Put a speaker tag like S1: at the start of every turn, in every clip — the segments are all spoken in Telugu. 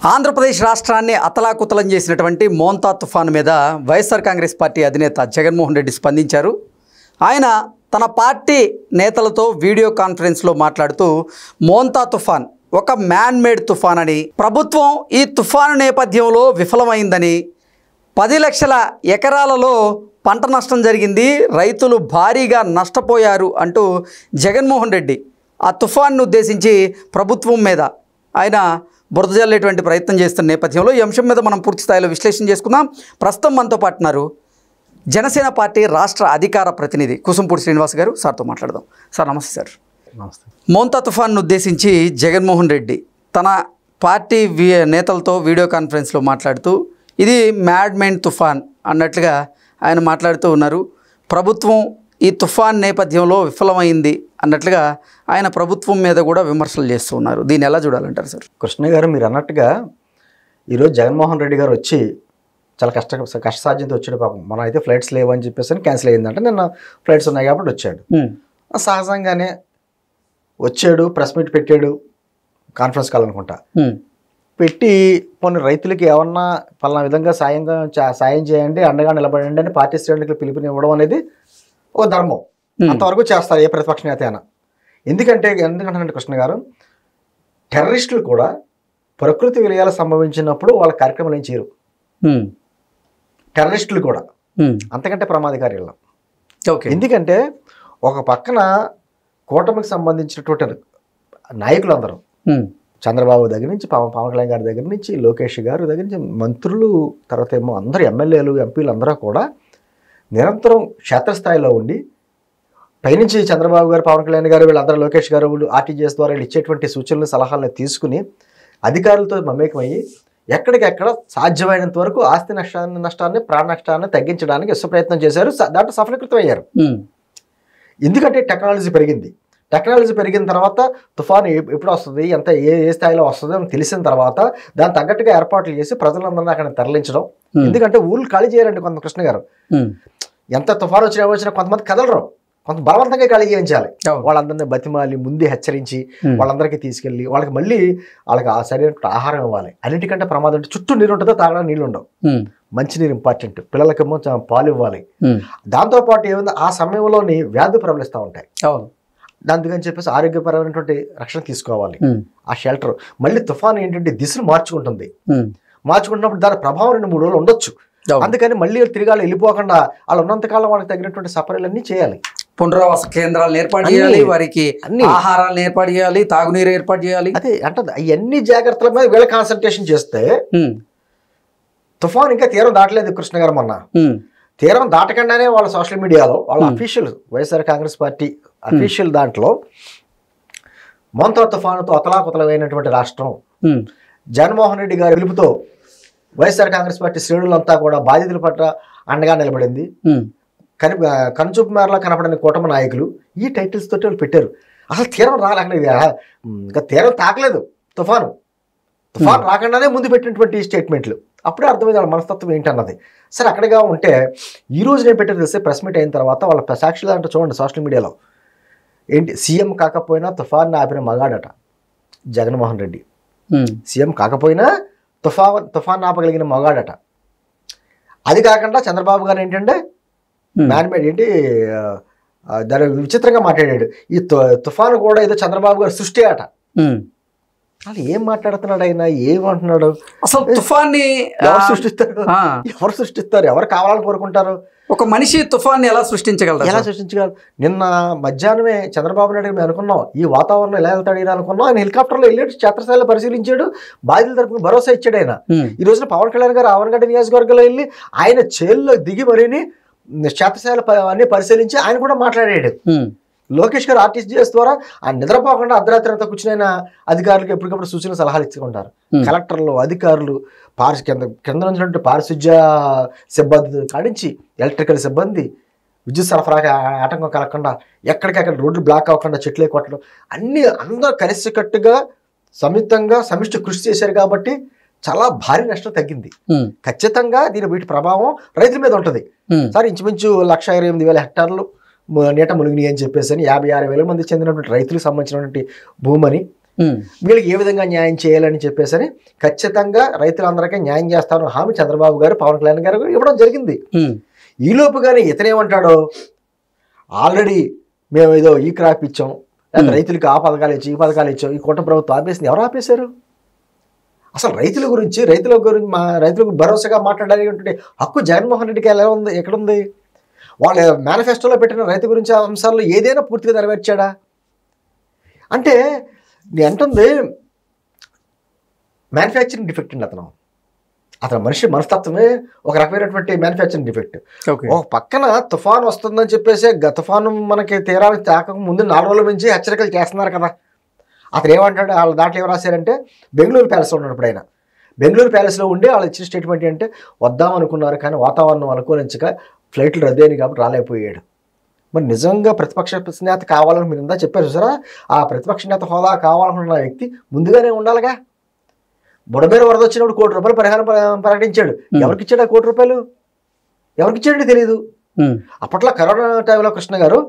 S1: ఆంధ్రప్రదేశ్ రాష్ట్రాన్ని అతలాకుతలం చేసినటువంటి మోంతా తుఫాను మీద వైఎస్ఆర్ కాంగ్రెస్ పార్టీ అధినేత జగన్మోహన్ రెడ్డి స్పందించారు. ఆయన తన పార్టీ నేతలతో వీడియో కాన్ఫరెన్స్లో మాట్లాడుతూ మోంతా తుఫాన్ ఒక మ్యాన్ మేడ్ తుఫాన్ అని, ప్రభుత్వం ఈ తుఫాను నేపథ్యంలో విఫలమైందని, 10 లక్షల ఎకరాలలో పంట నష్టం జరిగింది, రైతులు భారీగా నష్టపోయారు అంటూ జగన్మోహన్ రెడ్డి ఆ తుఫాన్ను ఉద్దేశించి ప్రభుత్వం మీద ఆయన బురద జల్లేటువంటి ప్రయత్నం చేస్తున్న నేపథ్యంలో ఈ అంశం మీద మనం పూర్తి స్థాయిలో విశ్లేషణ చేసుకుందాం. ప్రస్తుతం మనతో పాటు ఉన్నారు జనసేన పార్టీ రాష్ట్ర అధికార ప్రతినిధి కుసుంపూడి శ్రీనివాస్ గారు. సార్తో మాట్లాడదాం. సార్ నమస్తే. సార్
S2: నమస్తే.
S1: మోంతా తుఫాన్ను ఉద్దేశించి జగన్మోహన్ రెడ్డి తన పార్టీ నేతలతో వీడియో కాన్ఫరెన్స్లో మాట్లాడుతూ ఇది మ్యాడ్ మైండ్ తుఫాన్ అన్నట్లుగా ఆయన మాట్లాడుతూ ఉన్నారు. ప్రభుత్వం ఈ తుఫాన్ నేపథ్యంలో విఫలమైంది అన్నట్లుగా ఆయన ప్రభుత్వం మీద కూడా విమర్శలు చేస్తూ ఉన్నారు. దీన్ని ఎలా చూడాలంటారు సార్?
S2: కృష్ణ గారు, మీరు అన్నట్టుగా ఈరోజు జగన్మోహన్ రెడ్డి గారు వచ్చి చాలా కష్టసాధ్యంతో వచ్చాడు. పాపం మనం అయితే ఫ్లైట్స్ లేవని చెప్పేసి క్యాన్సిల్ అయ్యిందంటే నిన్న ఫ్లైట్స్ ఉన్నాయి కాబట్టి వచ్చాడు. సహజంగానే వచ్చాడు, ప్రెస్ మీట్ పెట్టాడు, కాన్ఫరెన్స్ కాల్ అనుకుంటా పెట్టి కొన్ని రైతులకి ఏమన్నా పలానా విధంగా సాయం చేయండి, అండగా నిలబడండి అని పార్టీ శ్రేణులకు పిలుపునివ్వడం అనేది ఒక ధర్మం. అంతవరకు చేస్తారు ఏ ప్రతిపక్ష నేత అయినా. ఎందుకంటే కృష్ణ గారు, టెర్రరిస్టులు కూడా ప్రకృతి విలయాలు సంభవించినప్పుడు వాళ్ళ కార్యక్రమాలు ఏం చేయరు. టెర్రరిస్టులు కూడా అంతకంటే ప్రమాదకారి. ఎందుకంటే ఒక పక్కన కూటమికి సంబంధించినటువంటి నాయకులు అందరూ, చంద్రబాబు దగ్గర నుంచి పవన్ కళ్యాణ్ గారి దగ్గర నుంచి లోకేష్ గారు దగ్గర నుంచి మంత్రులు, తర్వాత ఏమో అందరూ ఎమ్మెల్యేలు ఎంపీలు అందరూ కూడా నిరంతరం క్షేత్రస్థాయిలో ఉండి పైనుంచి చంద్రబాబు గారు, పవన్ కళ్యాణ్ గారు, వీళ్ళందరూ లోకేష్ గారు ఆర్టీజీఎస్ ద్వారా వీళ్ళు ఇచ్చేటువంటి సూచనలు సలహాలను తీసుకుని అధికారులతో మమేకమయ్యి ఎక్కడికెక్కడ సాధ్యమైనంత వరకు ఆస్తి నష్టాన్ని ప్రాణ నష్టాన్ని తగ్గించడానికి విశ్వ ప్రయత్నం చేశారు. దాంట్లో సఫలీకృతం అయ్యారు. ఎందుకంటే టెక్నాలజీ పెరిగింది. టెక్నాలజీ పెరిగిన తర్వాత తుఫాను ఎప్పుడు వస్తుంది, ఎంత ఏ స్థాయిలో వస్తుంది అని తెలిసిన తర్వాత దాన్ని తగ్గట్టుగా ఏర్పాట్లు చేసి ప్రజలందరినీ అక్కడ తరలించడం. ఎందుకంటే ఊళ్ళు ఖాళీ చేయాలండి కొంత. కృష్ణ గారు, ఎంత తుఫాను వచ్చినా కొంతమంది కదలరు, కొంత బలవంతంగా ఖాళీ చేయించాలి. వాళ్ళందరినీ బతిమాలి ముందే హెచ్చరించి వాళ్ళందరికీ తీసుకెళ్ళి వాళ్ళకి ఆ సరైన ఆహారం ఇవ్వాలి. అన్నిటికంటే ప్రమాదం అంటే చుట్టూ నీరు ఉంటుందో తాగడానికి నీళ్ళు ఉండవు. మంచినీరు ఇంపార్టెంట్, పిల్లలకేమో పాలు ఇవ్వాలి. దాంతోపాటు ఏమైంది, ఆ సమయంలోని వ్యాధి ప్రబలిస్తూ ఉంటాయి. అందుకని చెప్పేసి ఆరోగ్యపరమైనటువంటి రక్షణ తీసుకోవాలి. ఆ షెల్టర్ మళ్ళీ తుఫాను ఏంటంటే దిశను మార్చుకుంటుంది. మార్చుకుంటున్నప్పుడు దాని ప్రభావం 2-3 రోజులు ఉండొచ్చు. అందుకని మళ్ళీ తిరిగి వాళ్ళు వెళ్ళిపోకుండా వాళ్ళు ఉన్నంతకాలం వాళ్ళకి తగినటువంటి సపర్యలన్నీ చేయాలి.
S1: పునరావాస కేంద్రాలను ఏర్పాటు చేయాలి, వారికి అన్ని ఆహారాలను ఏర్పాటు చేయాలి, తాగునీరు ఏర్పాటు చేయాలి.
S2: అదే అంటే ఇవన్నీ జాగ్రత్తల మీద వీళ్ళ కాన్సన్ట్రేషన్ చేస్తే తుఫాన్ ఇంకా తీరం దాటలేదు. కృష్ణ గారు, మొన్న తీరం దాటకుండానే వాళ్ళ సోషల్ మీడియాలో వాళ్ళ official YSR Congress party official దాంట్లో మోంతా తుఫానుతో అతలాకుతలమైనటువంటి రాష్ట్రం, జగన్మోహన్ రెడ్డి గారి పిలుపుతో వైఎస్ఆర్ కాంగ్రెస్ పార్టీ శ్రేణులంతా కూడా బాధితుల పట్ల అండగా నిలబడింది, కనుచూపు మేరలా కనపడని కూటమి నాయకులు, ఈ టైటిల్స్ తోటి వాళ్ళు పెట్టారు. అసలు తీరం రాలేకలేదు, ఇంకా తీరం తాకలేదు తుఫాను రాకుండానే ముందు పెట్టినటువంటి స్టేట్మెంట్లు. అప్పుడే అర్థమైంది వాళ్ళ మనస్తత్వం ఏంటన్నది. సరే, అక్కడగా ఉంటే ఈ రోజు నేను పెట్టేది తెలిస్తే ప్రెస్ మీట్ అయిన తర్వాత వాళ్ళ సాక్షులు అంటే చూడండి సోషల్ మీడియాలో ఏంటి, సీఎం కాకపోయినా తుఫాన్ ఆపిన మగాడట జగన్మోహన్ రెడ్డి. సీఎం కాకపోయినా తుఫాన్ ఆపగలిగిన మగాడట. అది కాకుండా చంద్రబాబు గారు ఏంటంటే మ్యాన్మేడ్ ఏంటి, దాని విచిత్రంగా మాట్లాడాడు. ఈ తుఫాను కూడా ఏదో చంద్రబాబు గారు సృష్టి అట. అసలు ఏం మాట్లాడుతున్నాడు ఆయన, ఏమంటున్నాడు?
S1: అసలు తుఫాన్ని
S2: ఎవరు సృష్టిస్తారు, ఎవరు కావాలని కోరుకుంటారు?
S1: ఒక మనిషి తుఫాన్ని ఎలా సృష్టించగలరు?
S2: నిన్న మధ్యాహ్నమే చంద్రబాబు నాయుడు మేము అనుకున్నాం ఈ వాతావరణం ఎలా వెళ్తాడు ఈయన అనుకున్నాం. ఆయన హెలికాప్టర్లో వెళ్ళాడు, క్షేత్రస్థాయిలో పరిశీలించాడు, బాధితుల తరపున భరోసా ఇచ్చాడు. ఆయన ఈ రోజున పవన్ కళ్యాణ్ గారు ఆవనగడ్డ నియోజకవర్గంలో వెళ్ళి ఆయన చేల్లో దిగి మరిని క్షేత్రస్థాయిలో అన్ని పరిశీలించి ఆయన కూడా మాట్లాడాడు. లోకేష్ గారు ఆర్టీజీఎస్ ద్వారా ఆయన నిద్రపోకుండా అర్ధరాత్రి అంతా కూర్చుని అధికారులకు ఎప్పటికప్పుడు సూచనలు సలహాలు ఇచ్చుకుంటారు. కలెక్టర్లు, అధికారులు, కింద నుంచి పారిశుధ్య సిబ్బంది కాడించి ఎలక్ట్రికల్ సిబ్బంది, విద్యుత్ సరఫరాకి ఆటంకం కలగకుండా, ఎక్కడికక్కడ రోడ్లు బ్లాక్ అవ్వకుండా చెట్లే కొట్టడం, అందరూ కలిసికట్టుగా సంయుక్తంగా సమిష్టి కృషి చేశారు. కాబట్టి చాలా భారీ నష్టం తగ్గింది. ఖచ్చితంగా వీటి ప్రభావం రైతుల మీద ఉంటుంది. సార్, ఇంచుమించు 1,28,000 హెక్టార్లు నీట మునిగినాయి అని చెప్పేసి 56,000 మంది చెందినటువంటి రైతులకు సంబంధించినటువంటి భూమని వీళ్ళకి ఏ విధంగా న్యాయం చేయాలని చెప్పేసి ఖచ్చితంగా రైతులందరికీ న్యాయం చేస్తాను హామీ చంద్రబాబు గారు పవన్ కళ్యాణ్ గారు ఇవ్వడం జరిగింది. ఈ లోపుగానే ఇతనేమంటాడో ఆల్రెడీ మేము ఏదో ఈ క్రాప్ ఇచ్చాం, రైతులకి ఆ పథకాలు ఇచ్చాం, ఈ పథకాలు ఇచ్చాం, ఈ కూటమి ప్రభుత్వం ఆపేసింది. ఎవరు ఆపేశారు? అసలు రైతుల గురించి రైతులకు భరోసాగా మాట్లాడేటువంటి హక్కు జగన్మోహన్ రెడ్డికి ఎలా ఉంది? ఎక్కడుంది? వాళ్ళ మేనిఫెస్టోలో పెట్టిన రైతు గురించి అంశాల్లో ఏదైనా పూర్తిగా నెరవేర్చాడా? అంటే నేను అంటుంది మ్యానుఫ్యాక్చరింగ్ డిఫెక్ట్ అండి. అతను మనిషి మనస్తత్వమే ఒక రకమైనటువంటి మ్యానుఫ్యాక్చరింగ్ డిఫెక్ట్. ఒక పక్కన తుఫాను వస్తుందని చెప్పేసి తుఫాను మనకి తీరానికి తాకక ముందు 4 రోజుల నుంచి హెచ్చరికలు చేస్తున్నారు కదా. అతను ఏమంటాడు? వాళ్ళ దాంట్లో ఏం రాశారంటే బెంగళూరు ప్యాలెస్లో ఉన్నప్పుడు ఆయన బెంగళూరు ప్యాలెస్లో ఉండి వాళ్ళు ఇచ్చిన స్టేట్మెంట్ ఏంటంటే వద్దామనుకున్నారు కానీ వాతావరణం అనుకూలించక ఫ్లైట్లు రద్దయినాయి కాబట్టి రాలేకపోయాడు. మరి నిజంగా ప్రతిపక్ష నేత కావాలని మీరు ఇందా చెప్పారు చూసారా, ఆ ప్రతిపక్ష నేత హోదా కావాలనుకున్న వ్యక్తి ముందుగానే ఉండాలిగా. బుడమేరు వరద వచ్చినప్పుడు ₹1 కోటి పరిహారం ప్రకటించాడు. ఎవరికి ఇచ్చాడు ఆ ₹1 కోటి? ఎవరికి ఇచ్చాడో తెలియదు. అప్పట్లో కరోనా టైంలో కృష్ణ గారు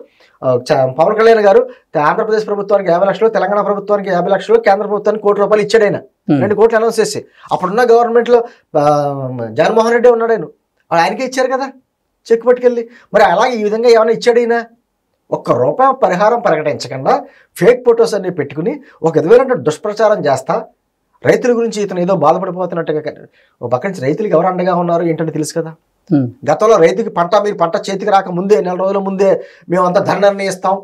S2: పవన్ కళ్యాణ్ గారు ఆంధ్రప్రదేశ్ ప్రభుత్వానికి 50 లక్షలు, తెలంగాణ ప్రభుత్వానికి 50 లక్షలు, కేంద్ర ప్రభుత్వానికి ₹1 ఇచ్చాడు. ఆయన 2 కోట్లు అనౌన్స్ చేసి అప్పుడున్న గవర్నమెంట్లో జగన్మోహన్ రెడ్డి ఉన్నాడు. ఆయనకే ఇచ్చారు కదా చెక్ పట్టుకెళ్ళి. మరి అలాగే ఈ విధంగా ఏమైనా ఇచ్చాడు ఈయన? ₹1 పరిహారం ప్రకటించకుండా ఫేక్ ఫొటోస్ అన్ని పెట్టుకుని ఒక విధమైన దుష్ప్రచారం చేస్తా రైతుల గురించి ఇతను ఏదో బాధపడిపోతున్నట్టుగా. ఒక పక్క నుంచి రైతులకు ఎవరు అండగా ఉన్నారు ఏంటంటే తెలుసు కదా. గతంలో రైతుకి మీరు పంట చేతికి రాక ముందే 4 రోజుల ముందే మేమంతా ధర నిర్ణయిస్తాం,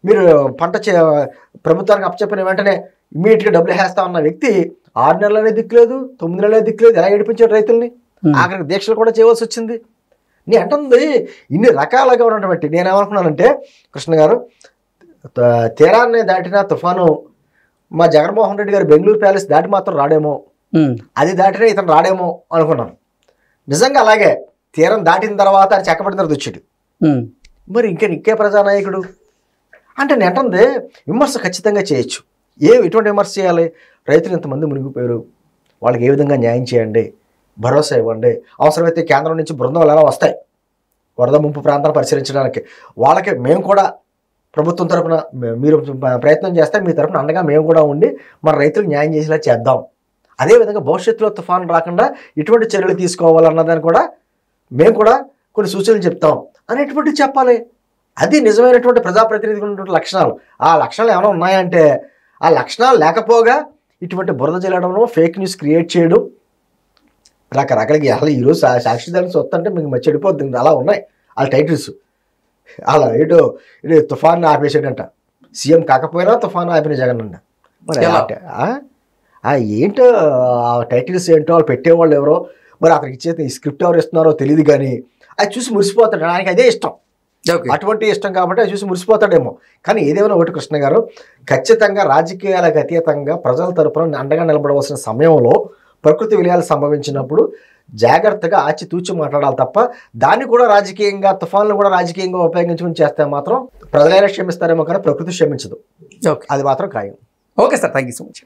S2: మీరు పంట ప్రభుత్వానికి అప్పచెప్పిన వెంటనే ఇమీడియట్గా డబ్బులు వేస్తా ఉన్న వ్యక్తి 6 నెలలనే దిక్కులేదు, 9 నెలలే దిక్కులేదు. ఎలా ఏడిపించాడు రైతుల్ని? ఆఖరికి దీక్షలు కూడా చేయవలసి వచ్చింది. నేను అంటుంది ఇన్ని రకాలుగా ఉన్నటువంటి నేనేమనుకున్నానంటే కృష్ణ గారు తీరాన్ని దాటిన తుఫాను మా జగన్మోహన్ రెడ్డి గారు బెంగళూరు ప్యాలెస్ దాటి మాత్రం రాడేమో, అది దాటినా ఇతను రాడేమో అనుకున్నాను. నిజంగా అలాగే తీరం దాటిన తర్వాత అది చెక్కబడిన తర్వాత వచ్చాడు. మరి ఇంకే ప్రజానాయకుడు అంటే నేను అంటుంది విమర్శ ఖచ్చితంగా చేయొచ్చు. ఎటువంటి విమర్శ చేయాలి? రైతులు ఇంతమంది మునిగిపోయారు, వాళ్ళకి ఏ విధంగా న్యాయం చేయండి, భరోసా ఇవ్వండి. అవసరమైతే కేంద్రం నుంచి బృందాలు ఎలా వస్తాయి వరద ముంపు ప్రాంతాన్ని పరిశీలించడానికి, వాళ్ళకి మేము కూడా ప్రభుత్వం తరఫున మీరు ప్రయత్నం చేస్తే మీ తరఫున అండగా మేము కూడా ఉండి మన రైతులకు న్యాయం చేసేలా చేద్దాం. అదేవిధంగా భవిష్యత్తులో తుఫాను రాకుండా ఎటువంటి చర్యలు తీసుకోవాలన్నదాన్ని కూడా మేము కూడా కొన్ని సూచనలు చెప్తాం అనేటువంటిది చెప్పాలి. అది నిజమైనటువంటి ప్రజాప్రతినిధికి ఉన్నటువంటి లక్షణాలు. ఆ లక్షణాలు ఏమైనా ఉన్నాయంటే ఆ లక్షణాలు లేకపోగా ఇటువంటి బురద జల్లడం, ఫేక్ న్యూస్ క్రియేట్ చేయడం, రకరకాలకి అసలు ఈరోజు సాక్షిదానికి వస్తుంటే మీకు చెడిపోతుంది. అలా ఉన్నాయి వాళ్ళ టైటిల్స్. అలా ఇటు తుఫాను ఆపేసాడంట, సీఎం కాకపోయినా తుఫాను ఆపిన జగన్ అంట. మరి ఏంటో ఆ టైటిల్స్ ఏంటో వాళ్ళు పెట్టేవాళ్ళు ఎవరో, మరి అతనికి ఇచ్చే ఈ స్క్రిప్ట్ ఎవరు ఇస్తున్నారో తెలియదు కానీ అది చూసి మురిసిపోతాడు. ఆయనకి అదే ఇష్టం, అటువంటి ఇష్టం కాబట్టి అది చూసి మురిసిపోతాడేమో. కానీ ఏదేమైనా ఒకటి కృష్ణ గారు, ఖచ్చితంగా రాజకీయాలకు అతీతంగా ప్రజల తరపున అండగా నిలబడవలసిన సమయంలో ప్రకృతి విలయాలు సంభవించినప్పుడు జాగ్రత్తగా ఆచితూచి మాట్లాడాలి తప్ప దాన్ని కూడా రాజకీయంగా, తుఫాన్లు కూడా రాజకీయంగా ఉపయోగించుకుని చేస్తే మాత్రం ప్రజలైనా క్షమిస్తారేమో కానీ ప్రకృతి క్షమించదు. అది మాత్రం ఖాయం.
S1: Okay sir, thank you so much.